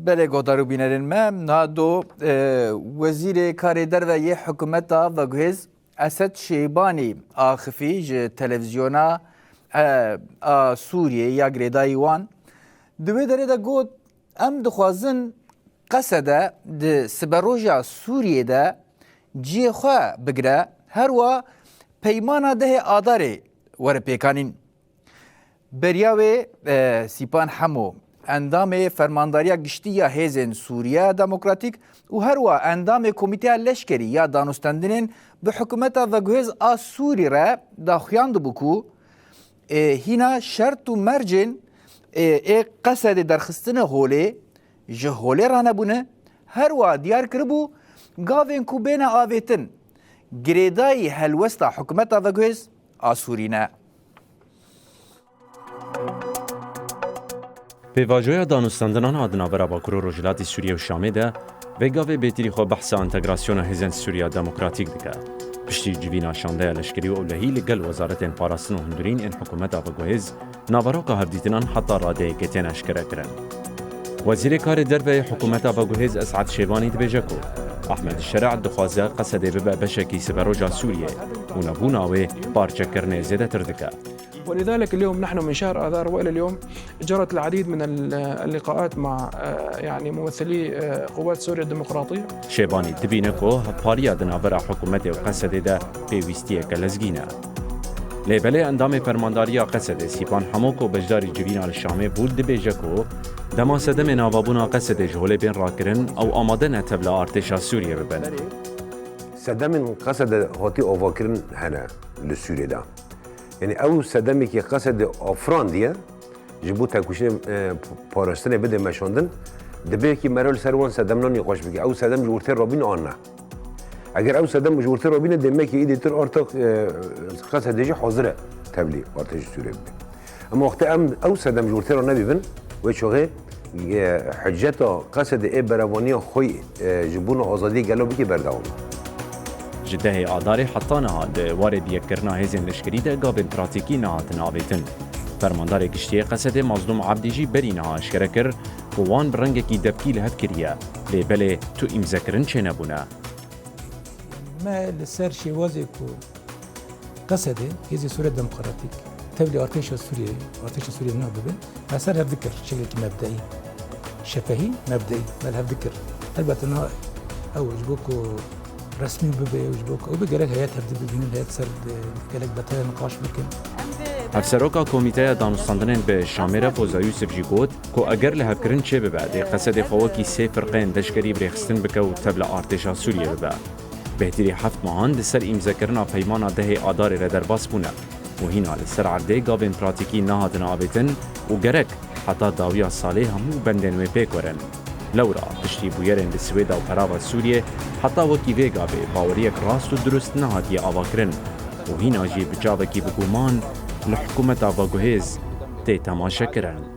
بله گودارو بینرین ما نادو وزیر کاری در و یه حکومتا و گهز اسد شیبانی آخفی ج تلویزیونا سوریه یا گریدای وان دوی داره دا گود ام دخوازن قصده ده سبروجا سوریه ده جی خواه بگره هر و پیمانا ده آداره ور پیکانین بریاوی سیپان همو اندام فرمانداریا گشتی یا هیزن سوریه دموکراتیک و هر و اندام کمیته لشکری یا دانستندنین به حکومت و گوهز سوری را داخیاند بکو هینا شرط و مرجن قصد درخستن هوله جه هوله را نبونه هر و دیار کربو گاوین کو بین آویتن گریدای هلوستا حکومت و گوهز سورینه پیواجویا دانستاندنان آدناورا باکرو روجلاتی سوریه و شامه ده و گاوه بیتری خو بحث انتگراسیون هزن سوریه دموکراتیک دکه. پشتی جوینا شانده لشکری و اولهی لگل وزارت پاراستن و هندورین این حکومت آفگوهز ناورا که هفدیتنان حتی راده گتین اشکره کرن. وزیر کار دربه حکومت آفگوهز اسعد شیبانی دبیجه کو. احمد الشرع دخوازه قصده ببه بشکی سبروجا سوریه و نبوناوه بارچه کرنه زیده تردکه. ولذلك اليوم نحن من شهر آذار وإلى اليوم جرت العديد من اللقاءات مع يعني ممثلي قوات سوريا الديمقراطية. شيباني دبينكو باريا دنابرا حكومته وقصده ده بيويستيه كالزگينه. لبلي اندام فرمانداريا قصده سيبان حموكو بجداري جبينا للشامي بول دبيجكو دما سدم نابابونا قصده جهول بين راكرن او آمادن تبلا ارتشا سوريا ببن. سدم قصده هاتي اوفاكرن هنا لسوريا ده. يعني او صدمی که قصد افراندیه جبو تکوشن پاراستن بده مشاندن دبی که مرال سروان صدم نانی قاش بگی او صدم جورتر رابین آنه اگر او صدم جورتر رابین دمه که ایدی تر ارتق قصد دیجی حاضره تبلی ارتش سوریه بده اما وقت او صدم جورتر را نبیبن و چوغه حجتا قصد ای بروانی خوی جبون آزادی گلو بگی بردوام جده آداری حتی نهاد وارد یکرنا هزین لشکری ده گابن پراتیکی نهات ناویتن. فرماندار گشتی قصد مظلوم عبدیجی بری نها اشکره کر وان برنگه کی دبکی لحد کریه لیبله تو امزکرن چه نبونه. ما لسر شوازی کو قصد هزی سوریه دموکراتیک تبلی ارتش سوریه نه ببین اثر هف ذکر شکل مبدئی شفهی مبدئی بل هف ذکر البته نه اول بوکو رسمي ببيوجبوك وبقالك هيات هردي ببينون هيات سرد قالك بتاع نقاش بكن افسروکا کمیته دانستاندنین به شامره فوزا یوسف جی گوت کو اگر له هفکرین چه ببعد قصد خواکی سه فرقین دشکری برخستن بکو تبلا ارتشا سوریه ببع بهتری هفت ماهان دسر امزکرنا پیمانا ده آدار را در باس بونه و هینا لسر عرده گابن پراتیکی نهاتن آبیتن و گرک حتی داویا صالح همو بندن و پیکورن لورا پشتی بویرن لسویدا و پراوا سوریه حتی وکی ویگا به باوریک راست و درست نهاتی آواکرن و هینا جی بجاوکی بگومان لحکومت آواگوهیز تی تماشا کرن.